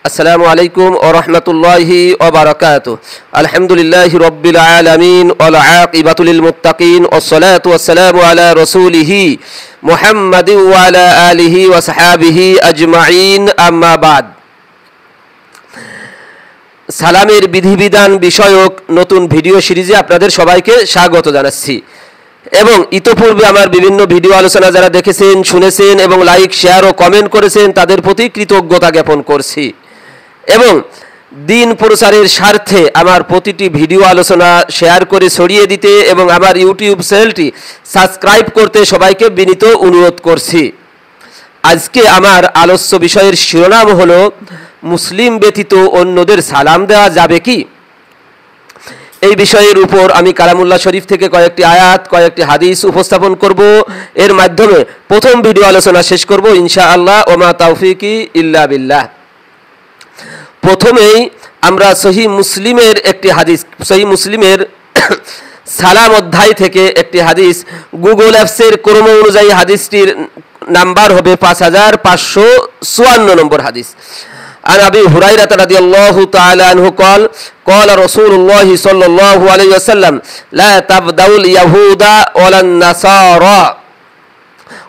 আসসালামু আলাইকুম ওয়া রাহমাতুল্লাহি ওয়া বারাকাতুহু। আলহামদুলিল্লাহি রাব্বিল আলামিন ওয়াল আকিবাতু লিল মুত্তাকিন ওয়াস সালাতু ওয়াস সালামু আলা রাসূলিহি মুহাম্মাদিন ওয়া আলা আলিহি ওয়া সাহবিহি আজমাইন, আম্মা বাদ। সালামের বিধিবিধান বিষয়ক নতুন ভিডিও সিরিজে আপনাদের সবাইকে স্বাগত জানাচ্ছি এবং ইতোপূর্বে আমার বিভিন্ন ভিডিও আলোচনা যারা দেখেছেন, শুনেছেন এবং লাইক, শেয়ার ও কমেন্ট করেছেন তাদের প্রতি কৃতজ্ঞতা জ্ঞাপন করছি এবং দিন প্রচারের স্বার্থে আমার প্রতিটি ভিডিও আলোচনা শেয়ার করে ছড়িয়ে দিতে এবং আমার ইউটিউব চ্যানেলটি সাবস্ক্রাইব করতে সবাইকে বিনীত অনুরোধ করছি। আজকে আমার আলোচ্য বিষয়ের শিরোনাম হলো মুসলিম ব্যতীত অন্যদের সালাম দেওয়া যাবে কি। এই বিষয়ের উপর আমি কালামুল্লাহ শরীফ থেকে কয়েকটি আয়াত, কয়েকটি হাদিস উপস্থাপন করব। এর মাধ্যমে প্রথম ভিডিও আলোচনা শেষ করব ইনশাআল্লাহ। ওমা তাওফিকি ইল্লা বিল্লাহ। প্রথমেই আমরা সহিহ মুসলিমের একটি হাদিস, সহিহ মুসলিমের সালাম অধ্যায় থেকে একটি হাদিস, গুগল অ্যাপসের ক্রম অনুযায়ী হাদিসটির নাম্বার হবে 5554 নম্বর হাদিস। عن أبي هريرة رضي الله تعالى عنه قال قال رسول الله صلى الله عليه وسلم لا تبدأوا اليهود ولا النصارى,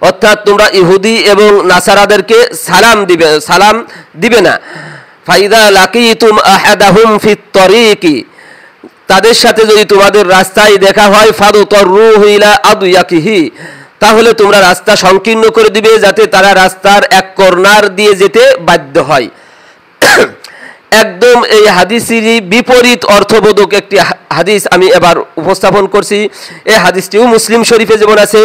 অর্থাৎ তোমরা ইহুদি এবং নাসারাদেরকে সালাম দিবে না। ফাইদা লাকিতুম আহাদাহুম ফিত তরিকি, তাদের সাথে যদি তোমাদের রাস্তায় দেখা হয়, ফাদুতরুহু ইলা আদয়াকিহি, তাহলে তোমরা রাস্তা সংকীর্ণ করে দিবে যাতে তারা রাস্তার এক কর্নার দিয়ে যেতে বাধ্য হয়। একদম এই হাদিসেরই বিপরীত অর্থবোধক একটি হাদিস আমি এবার উপস্থাপন করছি। এই হাদিসটিও মুসলিম শরীফে যেমন আছে,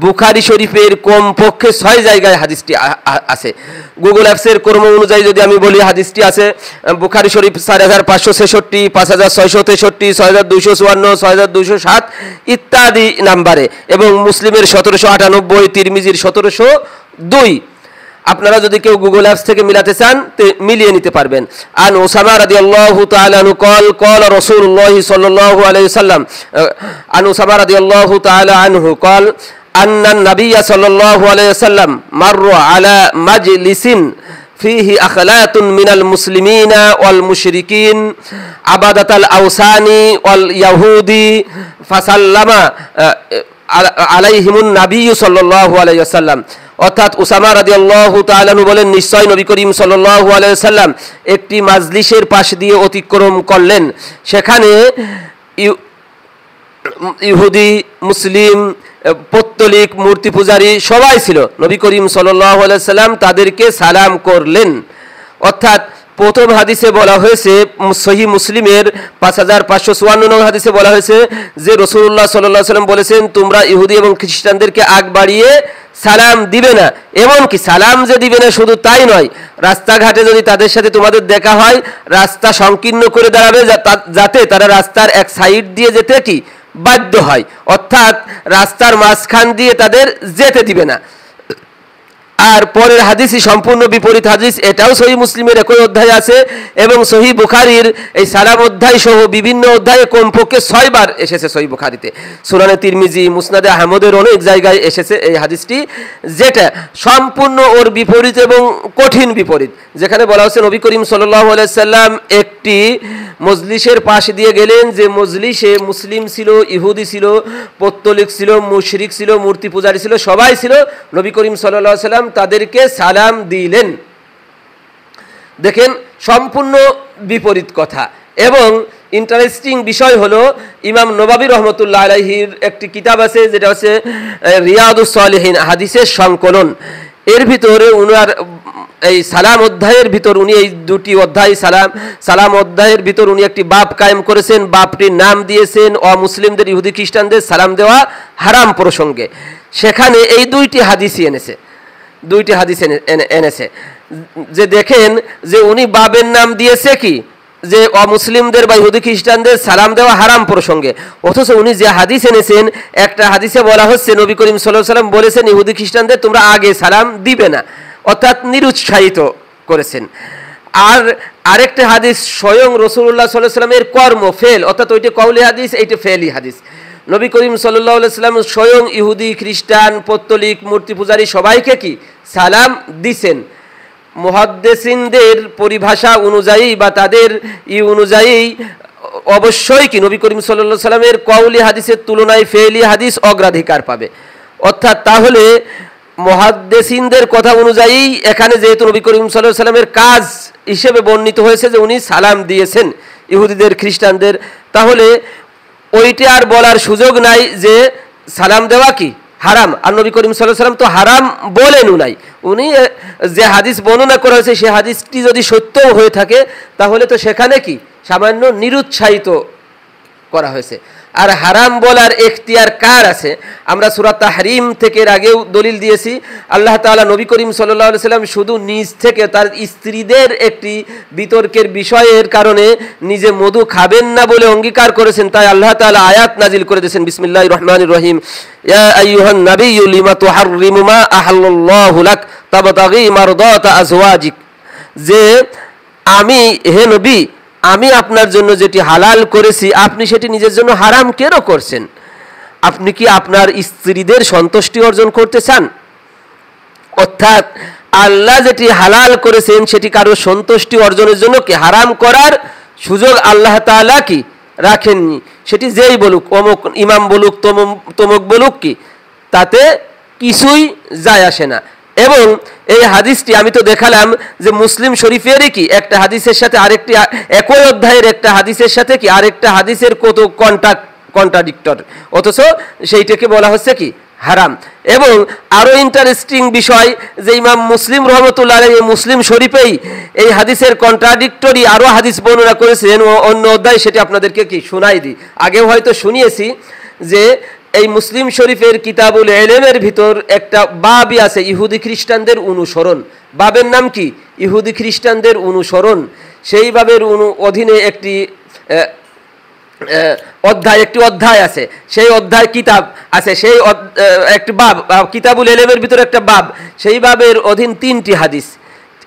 বুখারী শরীফের কমপক্ষে 6 জায়গায় হাদিসটি আছে। গুগল অ্যাপসের ক্রম অনুযায়ী যদি আমি বলি, হাদিসটি আছে বুখারী শরীফ 4566, 5663, 6254, 6207 ইত্যাদি নাম্বারে এবং মুসলিমের 1798, তিরমিজির 1702। আপনারা যদি কেউ গুগল অ্যাপস থেকে মিলাতে চান মিলিয়ে নিতে পারবেন। আন উসামা রাদিয়াল্লাহু তাআলা আনহু قال قال رسول الله صلى الله عليه وسلم আন উসামা রাদিয়াল্লাহু তাআলা আনহু قال ان النبي صلى الله عليه وسلم مر على مجلس فيه اخلاط من المسلمين والمشركين عبادة الاوثان واليهود فسلم عليهم النبي صلى الله عليه وسلم। অর্থাৎ উসামা রাদিয়াল্লাহু তাআলা আনহু বলেন, নিশ্চয় নবী করিম সাল্লাল্লাহু আলাইহি ওয়াসাল্লাম একটি মাজলিসের পাশ দিয়ে অতিক্রম করলেন। সেখানে ইহুদি, মুসলিম, পৌত্তলিক, মূর্তি পূজারী সবাই ছিল। নবী করিম সাল্লাল্লাহু আলাইহি ওয়াসাল্লাম তাদেরকে সালাম করলেন। অর্থাৎ প্রথম হাদিসে বলা হয়েছে, সহিহ মুসলিমের 5554 নম্বর হাদিসে বলা হয়েছে যে রাসূলুল্লাহ সাল্লাল্লাহু আলাইহি ওয়াসাল্লাম বলেছেন, তোমরা ইহুদি এবং খ্রিস্টানদেরকে আগ বাড়িয়ে সালাম দিবে না। এমনকি সালাম যে দিবে না শুধু তাই নয়, রাস্তাঘাটে যদি তাদের সাথে তোমাদের দেখা হয়, রাস্তা সংকীর্ণ করে দাঁড়াবে যাতে তারা রাস্তার এক সাইড দিয়ে যেতে কি বাধ্য হয়, অর্থাৎ রাস্তার মাঝখান দিয়ে তাদের যেতে দিবে না। আর পরের হাদিসই সম্পূর্ণ বিপরীত হাদিস, এটাও সহিহ মুসলিমের একই অধ্যায়ে আছে এবং সহিহ বুখারীর এই সালাম অধ্যায় সহ বিভিন্ন অধ্যায়ে কমপক্ষে 6 বার এসেছে সহিহ বুখারীতে। সুনানে তিরমিজি, মুসনাদে আহমদের অনেক জায়গায় এসেছে এই হাদিসটি, যেটা সম্পূর্ণ ওর বিপরীত এবং কঠিন বিপরীত। যেখানে বলা হচ্ছে নবী করিম সাল্লাল্লাহু আলাইহি সাল্লাম একটি মজলিসের পাশ দিয়ে গেলেন, যে মজলিসে মুসলিম ছিল, ইহুদি ছিল, পৌত্তলিক ছিল, মুশরিক ছিল, মূর্তি পূজারী ছিল, সবাই ছিল। নবী করিম সাল্লাল্লাহু আলাইহি সাল্লাম তাদেরকে সালাম দিলেন। দেখেন, সম্পূর্ণ বিপরীত কথা। এবং ইন্টারেস্টিং বিষয় হলো, ইমাম নববী রহমতুল্লাহ আলাইহির একটি কিতাব আছে যেটা হচ্ছে রিয়াদুস সালিহিন, হাদিসের সংকলন। এর ভিতরে উনার এই সালাম অধ্যায়ের ভিতর উনি এই দুটি অধ্যায় সালাম অধ্যায়ের ভিতর উনি একটি বাব কায়েম করেছেন। বাবটির নাম দিয়েছেন অমুসলিমদের, ইহুদি খ্রিস্টানদের সালাম দেওয়া হারাম প্রসঙ্গে। সেখানে এই দুইটি হাদিসই এনেছে যে দেখেন যে উনি বাবের নাম দিয়েছে কি, যে অমুসলিমদের বা ইহুদি খ্রিস্টানদের সালাম দেওয়া হারাম প্রসঙ্গে, অথচ উনি যে হাদিস এনেছেন, একটা হাদিসে বলা হচ্ছে নবী করিম সাল্লাল্লাহু আলাইহি ওয়াসাল্লাম বলেছেন ইহুদি খ্রিস্টানদের তোমরা আগে সালাম দিবে না, অর্থাৎ নিরুৎসাহিত করেছেন। আর আরেকটা হাদিস স্বয়ং রাসূলুল্লাহ সাল্লাল্লাহু আলাইহি ওয়াসাল্লামের কর্ম ফেল, অর্থাৎ ওইটা কওলি হাদিস, এইটা ফেলি হাদিস। নবী করিম সাল্লাল্লাহু আলাইহি ওয়াসাল্লাম স্বয়ং ইহুদি, খ্রিস্টান, পৌত্তলিক, মূর্তি পূজারী সবাইকে কি সালাম দিছেন। মুহাদ্দিসিনদের পরিভাষা অনুযায়ী বা তাদের অনুযায়ী অবশ্যই কি নবী করিম সাল্লাল্লাহু আলাইহি সাল্লামের কওলি হাদিসের তুলনায় ফেলি হাদিস অগ্রাধিকার পাবে। অর্থাৎ তাহলে মুহাদ্দিসিনদের কথা অনুযায়ী এখানে যেহেতু নবী করিম সাল্লাল্লাহু আলাইহি সাল্লামের কাজ হিসেবে বর্ণিত হয়েছে যে উনি সালাম দিয়েছেন ইহুদিদের খ্রিস্টানদের, তাহলে ওইটা আর বলার সুযোগ নাই যে সালাম দেওয়া কি হারাম। আর নবী করিম সাল্লাল্লাহু আলাইহি সাল্লাম তো হারাম বলেন নাই, উনি যে হাদিস বর্ণনা করা হয়েছে সেই হাদিসটি যদি সত্যও হয়ে থাকে তাহলে তো সেখানে কি সামান্য নিরুৎসাহিত করা হয়েছে। আর হারাম বলার এখতিয়ার কার আছে? আমরা সূরা তাহরিম থেকে এর আগেও দলিল দিয়েছি। আল্লাহ তাআলা নবী করিম সাল্লাল্লাহু আলাইহি সাল্লাম শুধু নিজ থেকে তার স্ত্রীদের একটি বিতর্কের বিষয়ের কারণে নিজে মধু খাবেন না বলে অঙ্গীকার করেছেন, তাই আল্লাহ তাআলা আয়াত নাজিল করে দিয়েছেন বিসমিল্লাহির রহমানির রহিম, ইয়া আইয়ুহান নাবিয়্যু লিমা তুহাররিমু মা আহাল্লাল্লাহু লাক তাবতাগি মারদাতা আজওয়াজিক, যে আমি হে নবী আমি আপনার জন্য যেটি হালাল করেছি আপনি সেটি নিজের জন্য হারাম কেন করছেন? আপনি কি আপনার স্ত্রীদের সন্তুষ্টি অর্জন করতে চান? অর্থাৎ আল্লাহ যেটি হালাল করেছেন সেটি কারো সন্তুষ্টি অর্জনের জন্য কি হারাম করার সুযোগ আল্লাহ তাআলা কি রাখেননি। সেটি যেই বলুক, অমুক ইমাম বলুক তমুক বলুক, কি তাতে কিছুই যায় আসে না। এবং এই হাদিসটি আমি তো দেখালাম যে মুসলিম শরীফেরই কি একটা হাদিসের সাথে আরেকটি, একই অধ্যায়ের একটা হাদিসের সাথে কি আরেকটা হাদিসের কত কন্ট্রাডিক্টর, অথচ সেইটাকে বলা হচ্ছে কি হারাম। এবং আরো ইন্টারেস্টিং বিষয় যে ইমাম মুসলিম রহমতুল্লাহ আলাইহি মুসলিম শরীফেই এই হাদিসের কন্ট্রাডিক্টরি আরো হাদিস বর্ণনা করেছেন অন্য অধ্যায়, সেটি আপনাদেরকে কি শোনাই দিই। আগেও হয়তো শুনিয়েছি যে এই মুসলিম শরীফের কিতাবুল ইলমের ভিতর একটা বাবই আছে ইহুদি খ্রিস্টানদের অনুসরণ। বাবের নাম কি? ইহুদি খ্রিস্টানদের অনুসরণ। সেই বাবের অধীনে একটি অধ্যায় আছে, সেই অধ্যায় কিতাব আছে, সেই একটি বাব কিতাবুল ইলমের ভিতর একটা বাব, সেই বাবের অধীন 3টি হাদিস।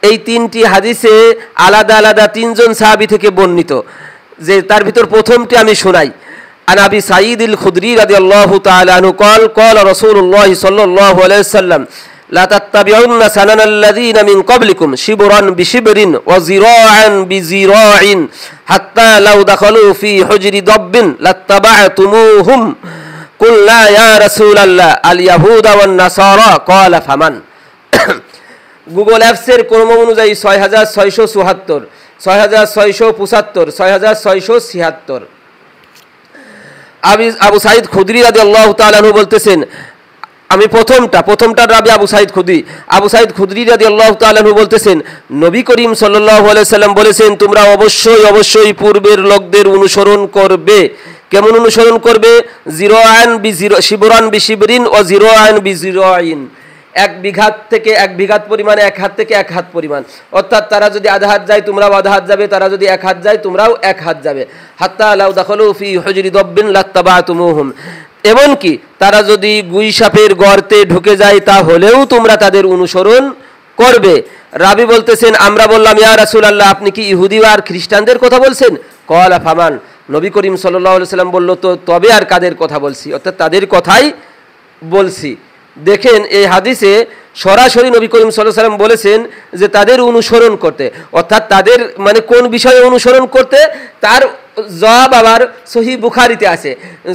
এই 3টি হাদিসে আলাদা আলাদা 3জন সাহাবী থেকে বর্ণিত, যে তার ভিতর প্রথমটি আমি শোনাই। عن أبي سعيد الخدري رضي الله تعالى عنه قال قال رسول الله صلى الله عليه وسلم لا تتبعن سنن الذين من قبلكم شبرا بشبر وذراعا بذراع حتى لو دخلوا في حجر ضب لاتبعتموهم قلنا يا رسول الله اليهود والنصارى قال فمن গুগল অ্যাপসের ক্রম অনুযায়ী 6674, 6675, 6676। আবু সাঈদ খুদরি রাদিয়াল্লাহু তাআলা আনহু বলতেছেন, আমি প্রথমটা রাবি আবু সাঈদ খুদরি রাদিয়াল্লাহু তাআলা আনহু বলতেছেন, নবী করিম সাল্লাল্লাহু আলাইহি সাল্লাম বলেছেন তোমরা অবশ্যই পূর্বের লোকদের অনুসরণ করবে। কেমন অনুসরণ করবে? শিবরান বিশিবরিন ও জিরাআন বিজিরাইন, 1 বিঘাত থেকে 1 বিঘাত পরিমাণ, 1 হাত থেকে 1 হাত পরিমাণ। অর্থাৎ তারা যদি আধা হাত যায় তোমরাও আধা হাত যাবে, তারা যদি 1 হাত যায় তোমরাও 1 হাত যাবে। হাত্তা লাউ দাখালু ফি হুজরি দাব্বিন লাত্তাবাতুমুহুম, এমনকি তারা যদি গুইসাপের গর্তে ঢুকে যায় তাহলেও তোমরা তাদের অনুসরণ করবে। রাবি বলতেছেন, আমরা বললাম ইয়া রাসূলুল্লাহ আপনি কি ইহুদি আর খ্রিস্টানদের কথা বলছেন? ক্বালা ফামান, নবী করিম সাল্লাল্লাহু আলাইহি সাল্লাম বলল তো তবে আর কাদের কথা বলছি? অর্থাৎ তাদের কথাই বলছি। দেখেন এই হাদিসে সরাসরি নবী করিম সাল্লাল্লাহু আলাইহি সাল্লাম বলেছেন যে তাদের অনুসরণ করতে, অর্থাৎ তাদের মানে কোন বিষয়ে অনুসরণ করতে তার জবাব আবার সহিহ বুখারীতে আছে।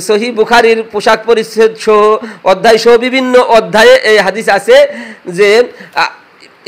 সহিহ বুখারীর পোশাক পরিচ্ছদ সহ অধ্যায় সহ বিভিন্ন অধ্যায়ে এই হাদিস আছে যে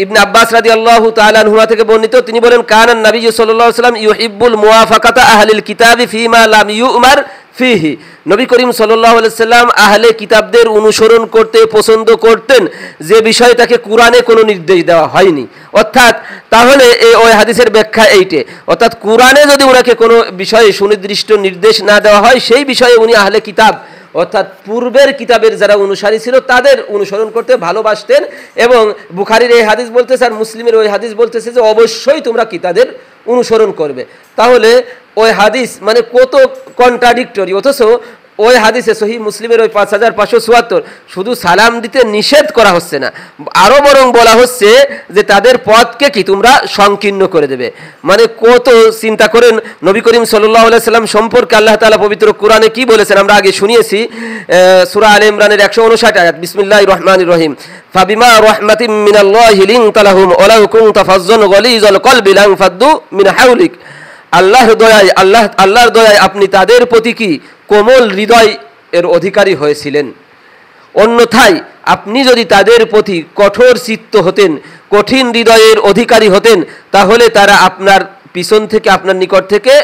ইবনে আব্বাস রাদিয়াল্লাহু তাআলা আনহুমা থেকে বর্ণিত, তিনি বলেন কানান নবী সাল্লাল্লাহু আলাইহি ওয়াসাল্লাম ইউহিব্বুল মুওয়াফাকাতা আহলিল কিতাবি ফিমা লাম ইউমার ফিহি, নবী করিম সাল্লাল্লাহু আলাইহি সাল্লাম আহলে কিতাবদের অনুসরণ করতে পছন্দ করতেন যে বিষয়ে তাকে কুরআনে কোনো নির্দেশ দেওয়া হয়নি। অর্থাৎ তাহলে ওই হাদিসের ব্যাখ্যা এইটে, অর্থাৎ কুরআনে যদি ওনাকে কোনো বিষয়ে সুনির্দিষ্ট নির্দেশ না দেওয়া হয় সেই বিষয়ে উনি আহলে কিতাব অর্থাৎ পূর্বের কিতাবের যারা অনুসারী ছিল তাদের অনুসরণ করতে ভালোবাসতেন। এবং বুখারীর এই হাদিস বলতেছে আর মুসলিমের ওই হাদিস বলতেছে যে অবশ্যই তোমরা কি তাদের অনুসরণ করবে। তাহলে ওই হাদিস মানে কত কন্ট্রাডিক্টরি, অথচ ওই হাদিসে সহিহ মুসলিমের ওই 5574 শুধু সালাম দিতে নিষেধ করা হচ্ছে না, আরো বরং বলা হচ্ছে যে তাদের পথকে কি তোমরা সংকীর্ণ করে দেবে। মানে কত চিন্তা করেন নবী করিম সাল্লাল্লাহু আলাইহি সাল্লাম সম্পর্কে আল্লাহ তাআলা পবিত্র কোরআনে কি বলেছেন আমরা আগে শুনিয়েছি। সূরা আলে ইমরানের 159 আয়াত, বিসমিল্লাহির রহমানির রহিম, ফাবিমা রাহমাতিম মিনাল্লাহি লিনতা লাহুম ওয়ালাউ কুনতা ফাজ্জান গলিজাল কলবি লানফাদ্দু মিন হাওলিক। আল্লাহর দয়ায় আপনি তাদের প্রতি কি কোমল হৃদয় এর অধিকারী হয়েছিলেন, অন্যথায় আপনি যদি তাদের প্রতি কঠোর চিত্ত হতেন, কঠিন হৃদয়ের অধিকারী হতেন, তাহলে তারা আপনার পিছন থেকে আপনার নিকট থেকে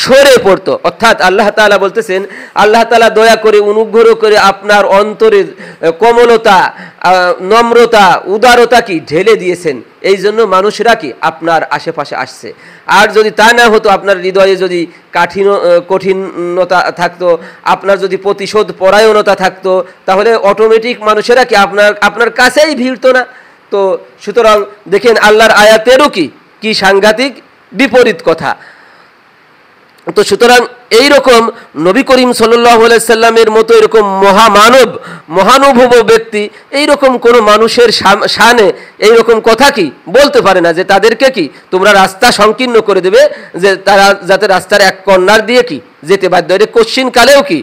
সরে পড়তো। অর্থাৎ আল্লাহ তাআলা বলতেছেন, আল্লাহ তাআলা দয়া করে অনুগ্রহ করে আপনার অন্তরের কোমলতা, নম্রতা, উদারতা কি ঢেলে দিয়েছেন, এই জন্য মানুষেরা কি আপনার আশেপাশে আসছে। আর যদি তা না হতো, আপনার হৃদয়ে যদি কঠিনতা থাকতো, আপনার যদি প্রতিশোধ পরায়ণতা থাকতো, তাহলে অটোমেটিক মানুষেরা কি আপনার কাছেই ভিড়তো না। তো সুতরাং দেখেন আল্লাহর আয়াতেরও কি সাংঘাতিক বিপরীত কথা। তো সুতরাং এইরকম নবী করিম সাল্লাল্লাহু আলাইহি সাল্লামের মতো এরকম মহানুভব ব্যক্তি এইরকম কোনো মানুষের শানে এইরকম কথা কি বলতে পারে না যে তাদেরকে কি তোমরা রাস্তা সংকীর্ণ করে দেবে, যে তারা যাতে রাস্তার এক কর্নার দিয়ে কি যেতে বাধ্য। এটা কোশ্চিন কালেও কি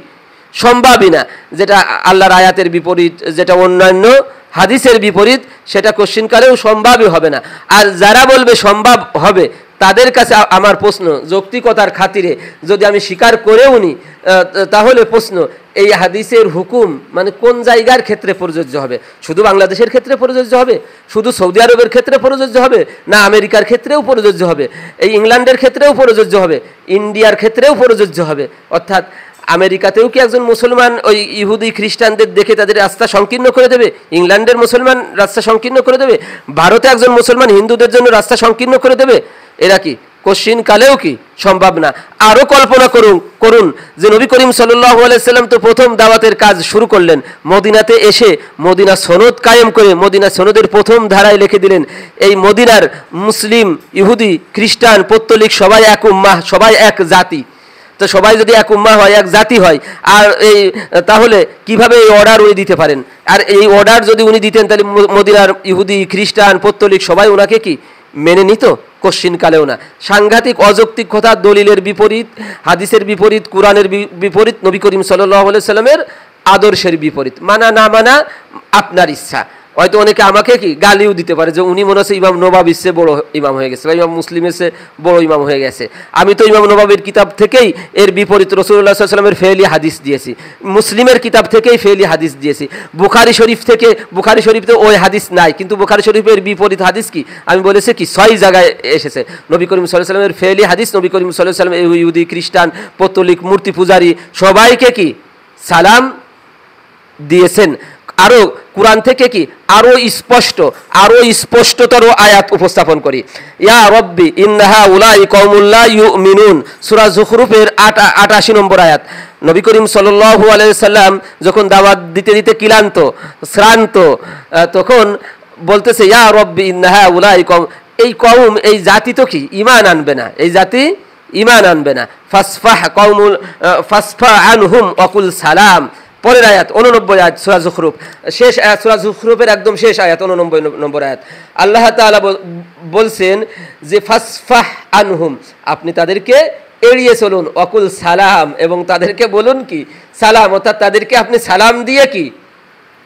সম্ভবই না, যেটা আল্লাহর আয়াতের বিপরীত, যেটা অন্যান্য হাদিসের বিপরীত, সেটা কোশ্চিন কালেও সম্ভবই হবে না। আর যারা বলবে সম্ভব হবে, তাদের কাছে আমার প্রশ্ন, যৌক্তিকতার খাতিরে যদি আমি স্বীকার করেও নি, তাহলে প্রশ্ন, এই হাদিসের হুকুম মানে কোন জায়গার ক্ষেত্রে প্রযোজ্য হবে? শুধু বাংলাদেশের ক্ষেত্রে প্রযোজ্য হবে? শুধু সৌদি আরবের ক্ষেত্রে প্রযোজ্য হবে? না আমেরিকার ক্ষেত্রেও প্রযোজ্য হবে? এই ইংল্যান্ডের ক্ষেত্রেও প্রযোজ্য হবে? ইন্ডিয়ার ক্ষেত্রেও প্রযোজ্য হবে? অর্থাৎ আমেরিকাতেও কি একজন মুসলমান ওই ইহুদি খ্রিস্টানদের দেখে তাদের রাস্তা সংকীর্ণ করে দেবে? ইংল্যান্ডের মুসলমান রাস্তা সংকীর্ণ করে দেবে? ভারতে একজন মুসলমান হিন্দুদের জন্য রাস্তা সংকীর্ণ করে দেবে? এরা কি কোশ্চিন কালেও কি সম্ভব না। আরো কল্পনা করুন যে নবী করিম সাল্লাল্লাহু আলাইহি সাল্লাম তো প্রথম দাওয়াতের কাজ শুরু করলেন মদিনাতে এসে, মদিনা সনদ কায়েম করে মদিনা সনদের প্রথম ধারায় লিখে দিলেন এই মদিনার মুসলিম, ইহুদি, খ্রিস্টান, পৌত্তলিক সবাই এক উম্মাহ, সবাই এক জাতি। তো সবাই যদি এক উম্মাহ হয়, এক জাতি হয়, আর তাহলে কিভাবে এই অর্ডার উনি দিতে পারেন? আর এই অর্ডার যদি উনি দিতেন, তাহলে মদিনার ইহুদি, খ্রিস্টান, পৌত্তলিক সবাই ওনাকে কি মেনে নিত? কোশ্চিন কালেও না। সাংঘাতিক অযৌক্তিক কথা, দলিলের বিপরীত, হাদিসের বিপরীত, কোরআনের বিপরীত, নবী করিম সাল্লাল্লাহু আলাইহি সাল্লামের আদর্শের বিপরীত। মানা না মানা আপনার ইচ্ছা। হয়তো অনেকে আমাকে কি গালিও দিতে পারে যে উনি মনে হচ্ছে ইমাম নবাবির চেয়ে বড় ইমাম হয়ে গেছে, বা ইমাম মুসলিমের চেয়ে বড় ইমাম হয়ে গেছে। আমি তো ইমাম নবাবির কিতাব থেকেই এর বিপরীত রাসূলুল্লাহ সাল্লাল্লাহু আলাইহি ওয়াসাল্লামের ফেলি হাদিস দিয়েছি, মুসলিমের কিতাব থেকেই ফেলি হাদিস দিয়েছি, বুখারী শরীফতে ওই হাদিস নাই, কিন্তু বুখারী শরীফের বিপরীত হাদিস কি আমি বলেছি কি 6 জায়গায় এসেছে। নবী করিম সাল্লাল্লাহু আলাইহি ওয়াসাল্লামের ফেলি হাদিস, নবী করিম সাল্লাল্লাহু আলাইহি ওয়াসাল্লাম ইহুদি, খ্রিস্টান, পৌত্তলিক, মূর্তি পূজারী সবাইকে কি সালাম দিয়েছেন। আরো কুরআন থেকে কি আরো স্পষ্টতর আয়াত উপস্থাপন করি। ইয়া রব্বি ইন্নাহা উলাই কওমুল লা ইউমিনুন, সূরা যুখরুফের 88 নম্বর আয়াত। নবী করিম সাল্লাল্লাহু আলাইহি সাল্লাম যখন দাওয়াত দিতে ক্লান্ত শ্রান্ত, তখন বলতেছে ইয়া রব্বি ইন্নাহা উলাই কওম, এই কওম, এই জাতি তো কি ঈমান আনবে না, এই জাতি ঈমান আনবে না। ফাসফা আনহুম ওয়াকুল সালাম। পরের আয়াত 89 আয়াত সূরা যুখরুফ, শেষ আয়াত, সূরা যুখরুফের একদম শেষ আয়াত 89 নম্বর আয়াত। আল্লাহ তাআলা বলছেন যে ফাসফাহ আনহুম, আপনি তাদেরকে এড়িয়ে চলুন, ওয়াকুল সালাম, এবং তাদেরকে বলুন কি সালাম, অর্থাৎ তাদেরকে আপনি সালাম দিয়ে কি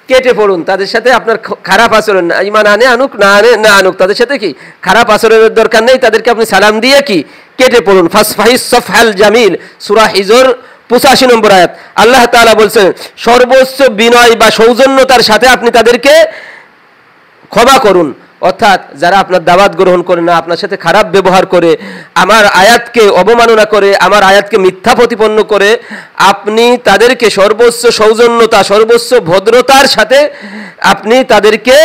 কেটে পড়ুন, তাদের সাথে আপনার খারাপ আচরণ, ঈমান আনুক না আনুক, তাদের সাথে কি খারাপ আচরণের দরকার নেই, তাদেরকে আপনি সালাম দিয়ে কি কেটে পড়ুন। ফাসফাহিস সফহাল জামিল, সূরা হিজর 85 নম্বর আয়াত। আল্লাহ তাআলা বলছেন সর্বোচ্চ বিনয় বা সৌজন্যতার সাথে আপনি তাদেরকে ক্ষমা করুন। অর্থাৎ যারা আপনার দাওয়াত গ্রহণ করে না, আপনার সাথে খারাপ ব্যবহার করে, আমার আয়াতকে অবমাননা করে, আমার আয়াতকে মিথ্যা প্রতিপন্ন করে, আপনি তাদেরকে সর্বোচ্চ সৌজন্যতা, সর্বোচ্চ ভদ্রতার সাথে আপনি তাদেরকে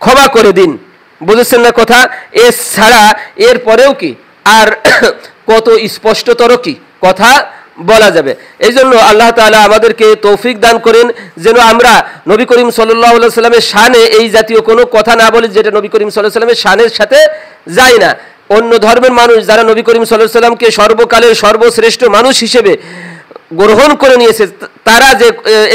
ক্ষমা করে দিন। বুঝেছেন না কথা? এছাড়া এরপরেও কি আর কত স্পষ্টতর কি কথা বলা যাবে। এই জন্য আল্লাহ তাআলা আমাদেরকে তৌফিক দান করেন যেন আমরা নবী করিম সাল্লাল্লাহু আলাইহি সাল্লামের শানে এই জাতীয় কোনো কথা না বলি যেটা নবী করিম সাল্লাল্লাহু আলাইহি সাল্লামের শানের সাথে যায় না। অন্য ধর্মের মানুষ যারা নবী করিম সাল্লাল্লাহু আলাইহি সাল্লামকে সর্বকালের সর্বশ্রেষ্ঠ মানুষ হিসেবে গ্রহণ করে নিয়েছে তারা যে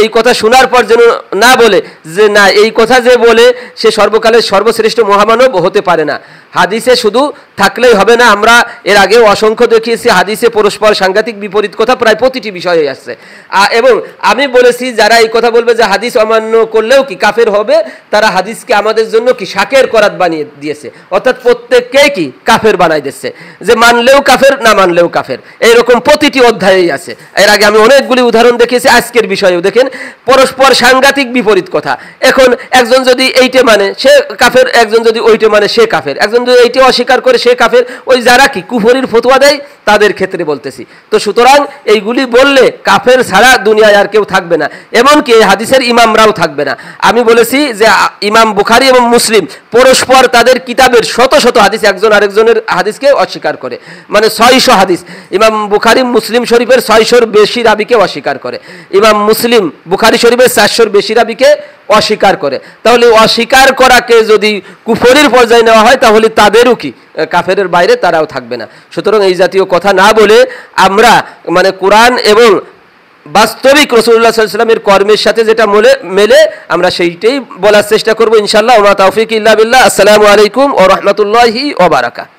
এই কথা শোনার পর যেন না বলে যে না এই কথা যে বলে সে সর্বকালের সর্বশ্রেষ্ঠ মহামানব হতে পারে না। হাদিসে শুধু থাকলেই হবে না, আমরা এর আগেও অসংখ্য দেখিয়েছি হাদিসে পরস্পর সাংঘাতিক বিপরীত কথা প্রায় প্রতিটি বিষয়ে আসছে। এবং আমি বলেছি যারা এই কথা বলবে যে হাদিস অমান্য করলেও কি কাফের হবে, তারা হাদিসকে আমাদের জন্য কি শাকের করাত বানিয়ে দিয়েছে, অর্থাৎ প্রত্যেককেই কি কাফের বানাই দিচ্ছে, যে মানলেও কাফের না মানলেও কাফের, এইরকম প্রতিটি অধ্যায়েই আছে। এর আগে আমি অনেকগুলি উদাহরণ দেখিয়েছি, আজকের বিষয়েও দেখেন পরস্পর সাংঘাতিক বিপরীত কথা। এখন একজন যদি এইটে মানে সে কাফের, একজন যদি ওইটে মানে সে কাফের, একজন যদি এইটে অস্বীকার করে সে কাফের, ওই যারা কি কুফরির ফতোয়া দেয় তাদের ক্ষেত্রে বলতেছি। তো সুতরাং এইগুলি বললে কাফের ছাড়া দুনিয়ায় আর কেউ থাকবে না, এমনকি এই হাদিসের ইমামরাও থাকবে না। আমি বলেছি যে ইমাম বুখারী এবং মুসলিম পরস্পর তাদের কিতাবের শত শত হাদিস একজন আরেকজনের হাদিসকে অস্বীকার করে, মানে 600 হাদিস। ইমাম বুখারী মুসলিম শরীফের 600-র বেশি রাবিকে অস্বীকার করে, ইমাম মুসলিম বুখারী শরীফের 400-র বেশি রাবিকে অস্বীকার করে। তাহলে অস্বীকার করাকে যদি কুফরির পর্যায়ে নেওয়া হয় তাহলে তাদেরও কি কাফেরের বাইরে তারাও থাকবে না। সুতরাং এই জাতীয় কথা না বলে আমরা মানে কোরআন এবং বাস্তবিক রাসূলুল্লাহ সাল্লাল্লাহু আলাইহি ওয়াসাল্লামের কর্মের সাথে যেটা মেলে আমরা সেইটাই বলার চেষ্টা করব ইনশাআল্লাহ। ওয়া মা তাওফীক ইল্লা বিল্লাহ। আসসালামু আলাইকুম ওয়া রাহমাতুল্লাহি ওয়া বারাকাতুহু।